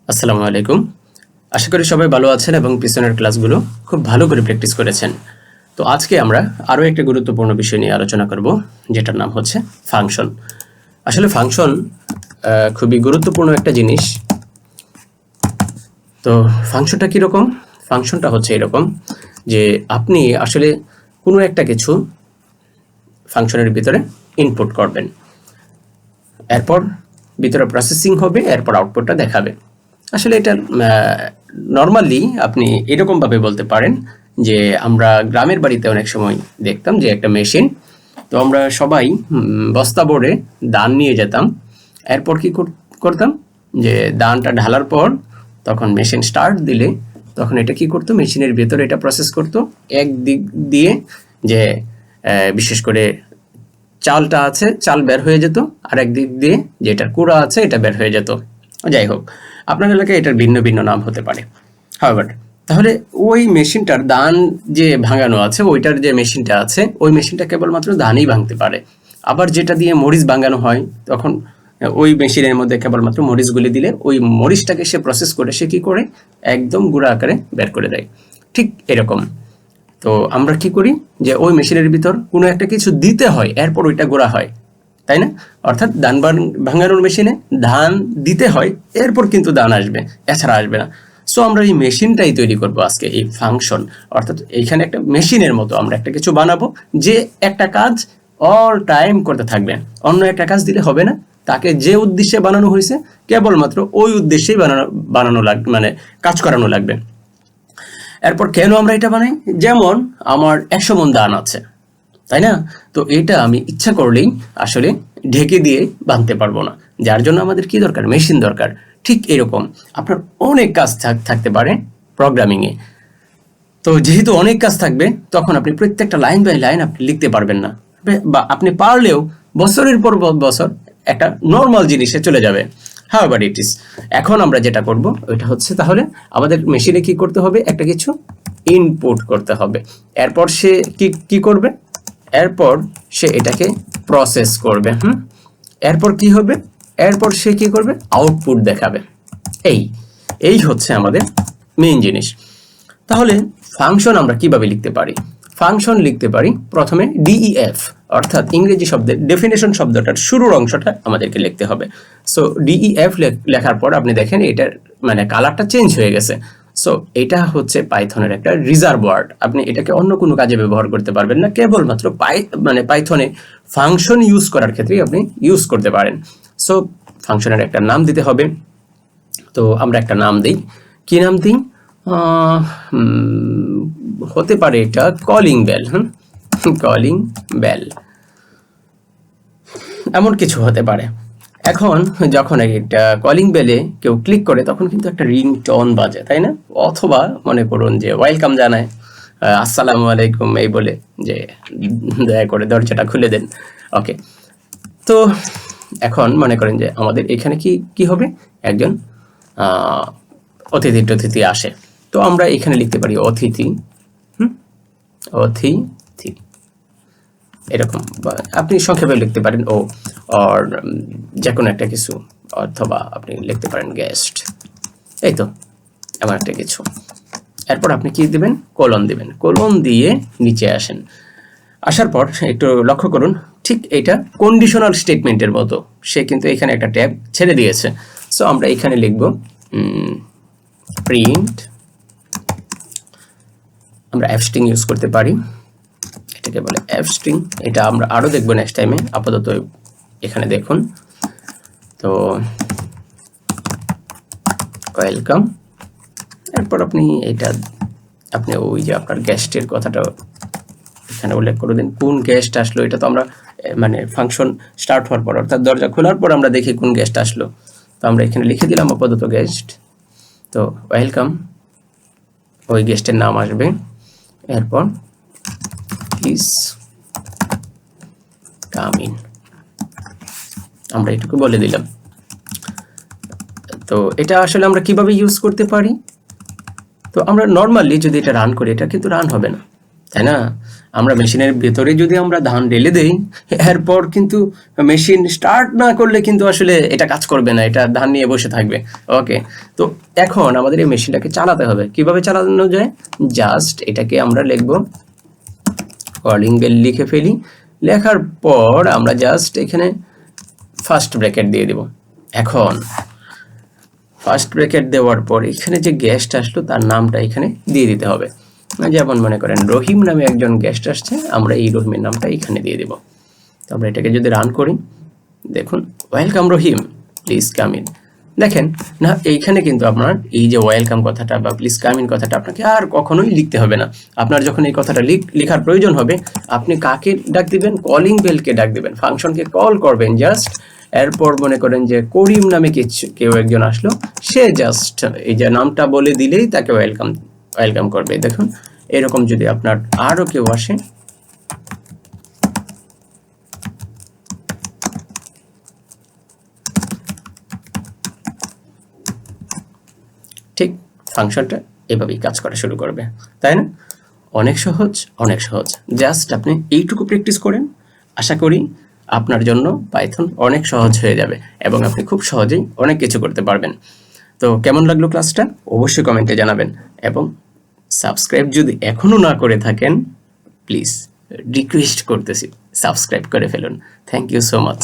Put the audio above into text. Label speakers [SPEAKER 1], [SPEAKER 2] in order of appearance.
[SPEAKER 1] আসসালামু আলাইকুম। আশা করি সবাই ভালো আছেন এবং পিছনের ক্লাসগুলো খুব ভালো করে প্র্যাকটিস করেছেন। তো আজকে আমরা আরও একটা গুরুত্বপূর্ণ বিষয় নিয়ে আলোচনা করব, যেটার নাম হচ্ছে ফাংশন। আসলে ফাংশন খুবই গুরুত্বপূর্ণ একটা জিনিস। তো ফাংশনটা কীরকম? ফাংশনটা হচ্ছে এরকম যে আপনি আসলে কোনো একটা কিছু ফাংশনের ভিতরে ইনপুট করবেন, এরপর ভিতরে প্রসেসিং হবে, এরপর আউটপুটটা দেখাবে। আসলে এটা নর্মালি আপনি এরকমভাবে বলতে পারেন যে আমরা গ্রামের বাড়িতে অনেক সময় দেখতাম যে একটা মেশিন, তো আমরা সবাই বস্তা ভরে ধান নিয়ে যেতাম। এরপর কি করতাম যে ধানটা ঢালার পর তখন মেশিন স্টার্ট দিলে তখন এটা কি করতো, মেশিনের ভেতরে এটা প্রসেস করতো এক দিক দিয়ে, যে বিশেষ করে চালটা আছে, চাল বের হয়ে যেত, আর একদিক দিয়ে যেটার কুড়া আছে এটা বের হয়ে যেত। যাই হোক, আপনার এলাকায় এটার ভিন্ন ভিন্ন নাম হতে পারে। হাওয়ার তাহলে ওই মেশিনটার ধান যে ভাঙানো আছে, ওইটার যে মেশিনটা আছে, ওই মেশিনটা কেবলমাত্র ধানই ভাঙতে পারে। আবার যেটা দিয়ে মরিচ ভাঙানো হয়, তখন ওই মেশিনের মধ্যে কেবলমাত্র মরিচগুলি দিলে ওই মরিচটাকে সে প্রসেস করে সে কি করে একদম গুঁড়া আকারে বের করে দেয়। ঠিক এরকম তো আমরা কি করি যে ওই মেশিনের ভিতর কোনো একটা কিছু দিতে হয়, এরপর ওইটা গোড়া হয়, তাই না? অর্থাৎ ধান ভাঙানোর মেশিনে ধান দিতে হয়, এরপর কিন্তু ধান আসবে, এছাড়া আসবে না। সো আমরা এই মেশিনটাই তৈরি করব আজকে, এই ফাংশন। অর্থাৎ এইখানে একটা মেশিনের মতো আমরা একটা কিছু বানাবো, যে একটা কাজ অল টাইম করতে থাকবে, অন্য একটা কাজ দিলে হবে না। তাকে যে উদ্দেশ্যে বানানো হয়েছে কেবলমাত্র ওই উদ্দেশ্যেই বানানো লাগবে, মানে কাজ করানো লাগবে। এরপর কেন আমরা এটা বানাই? যেমন আমার 100 মণ ধান আছে, তাই না? তো এটা আমি ইচ্ছা করলেই আসলে ঢেকে দিয়ে বাঁধতে পারবো না, যার জন্য আমাদের কি দরকার? মেশিন দরকার। ঠিক এরকম আপনার অনেক কাজ থাকতে পারে প্রোগ্রামিংয়ে। তো যেহেতু অনেক কাজ থাকবে, তখন আপনি প্রত্যেকটা লাইন বাই লাইন আপনি লিখতে পারবেন না, বা আপনি পারলেও বছরের পর বছর একটা নর্মাল জিনিসে চলে যাবে। However it is. এখন আমরা যেটা করব ওইটা হচ্ছে, তাহলে আমাদের মেশিনে কি করতে হবে? একটা কিছু ইনপুট করতে হবে। এরপর সে কি করবে? এরপর সে এটাকে প্রসেস করবে। এরপর কি হবে? এরপর সে কি করবে? আউটপুট দেখাবে। এই এই হচ্ছে আমাদের মেইন জিনিস। তাহলে ফাংশন আমরা কিভাবে লিখতে পারি? ফাংশন লিখতে পারি প্রথমে ডিইএফ, অর্থাৎ ইংরেজি শব্দের ডেফিনেশন শব্দটার শুরুর অংশটা আমাদেরকে লিখতে হবে। সো ডিইএফ লেখার পর আপনি দেখেন এটার মানে কালারটা চেঞ্জ হয়ে গেছে। সো এটা হচ্ছে পাইথনের একটা রিজার্ভ ওয়ার্ড। আপনি এটাকে অন্য কোনো কাজে ব্যবহার করতে পারবেন না, কেবলমাত্র পাইথনে ফাংশন ইউজ করার ক্ষেত্রেই আপনি ইউজ করতে পারেন। সো ফাংশনের একটা নাম দিতে হবে। তো আমরা একটা নাম দিই। কি নাম দিই? হতে পারে এটা কলিং বেল। কলিং বেল এমন কিছু হতে পারে। এখন যখন একটা কলিং বেলে কেউ ক্লিক করে, তখন কিন্তু একটা রিং টোন বাজে, তাই না? অথবা মনে করুন যে ওয়েলকাম জানায়, আসসালামু আলাইকুম এই বলে, যে দয়া করে দরজাটা খুলে দেন। ওকে, তো এখন মনে করেন যে আমাদের এখানে কি হবে? একজন অতিথি আসে, তো আমরা এখানে লিখতে পারি অতিথি। অতিথি এরকম, আপনি সংক্ষেপে লিখতে পারেন ও, আর যে কোনো একটা কিছু, অথবা আপনি লিখতে পারেন গেস্ট। এই তো এমন একটা কিছু। এরপর আপনি কি দিবেন? কোলন দিবেন। কোলন দিয়ে নিচে আসেন। আসার পর একটু লক্ষ্য করুন, ঠিক এটা কন্ডিশনাল স্টেটমেন্টের মতো, সে কিন্তু এখানে একটা ট্যাব ছেড়ে দিয়েছে। সো আমরা এখানে লিখব প্রিন্ট। আমরা এফ স্ট্রিং ইউজ করতে পারি, এটাকে বলে এফ স্ট্রিং। এটা আমরা আরও দেখবো নেক্সট টাইমে, আপাতত এখানে দেখুন। তো ওয়েলকাম। এরপর আপনি ওই যে আপনার গেস্টের কথাটা এখানে উল্লেখ করে দিন, কোন গেস্ট আসলো। এটা তো আমরা মানে ফাংশন স্টার্ট হওয়ার পর, অর্থাৎ দরজা খোলার পর আমরা দেখি কোন গেস্ট আসলো। তো আমরা এখানে লিখে দিলাম আপাতত গেস্ট। তো ওয়েলকাম, ওই গেস্টের নাম আসবে। এরপর প্লিজ কাম ইন, আমরা এটুকু বলে দিলাম। তো এটা আসলে আমরা কিভাবে ইউজ করতে পারি? তো আমরা নর্মালি যদি এটা রান করি, এটা কিন্তু রান হবে না, তাই না? আমরা মেশিনের ভেতরে যদি আমরা ধান ঢেলে দেই, এরপর কিন্তু মেশিন স্টার্ট না করলে কিন্তু আসলে এটা কাজ করবে না, এটা ধান নিয়ে বসে থাকবে। ওকে, তো এখন আমাদের এই মেশিনটাকে চালাতে হবে। কিভাবে চালানো যায়? জাস্ট এটাকে আমরা লিখবো, কলিং বেল লিখে ফেলি। লেখার পর আমরা জাস্ট এখানে ফার্স্ট ব্র্যাকেট দিয়ে দিব। এখন ফার্স্ট ব্র্যাকেট দেওয়ার পর এখানে যে গেস্ট আসলো তার নামটা এখানে দিয়ে দিতে হবে। যেমন মনে করেন রহিম নামে একজন গেস্ট আসছে, আমরা এই রহিমের নামটা এখানে দিয়ে দেব। তো আমরা এটাকে যদি রান করি, দেখুন welcome Rahim, please come in. দেখেন না, এইখানে কিন্তু আপনার এই যে ওয়েলকাম কথাটা বা প্লিজ কাম ইন কথাটা আপনাকে আর কখনোই লিখতে হবে না। আপনার যখন এই কথাটা লেখার প্রয়োজন হবে, আপনি কাকে ডাক দিবেন? কলিং বেলকে ডাক দিবেন, ফাংশনকে কল করবেন জাস্ট। এরপর মনে করেন যে করিম নামে কেউ একজন আসলো, সে জাস্ট এই যে নামটা বলে দিলেই তাকে ওয়েলকাম করবে। দেখুন এরকম যদি আপনার আরও কেউ আসে, ঠিক ফাংশনটা এভাবেই কাজ করা শুরু করবে, তাই না? অনেক সহজ, অনেক সহজ। জাস্ট আপনি এইটুকু প্র্যাকটিস করেন, আশা করি আপনার জন্য পাইথন অনেক সহজ হয়ে যাবে এবং আপনি খুব সহজেই অনেক কিছু করতে পারবেন। তো কেমন লাগলো ক্লাসটা অবশ্যই কমেন্টে জানাবেন, এবং সাবস্ক্রাইব যদি এখনও না করে থাকেন, প্লিজ রিকোয়েস্ট করতেছি সাবস্ক্রাইব করে ফেলুন। Thank you so much.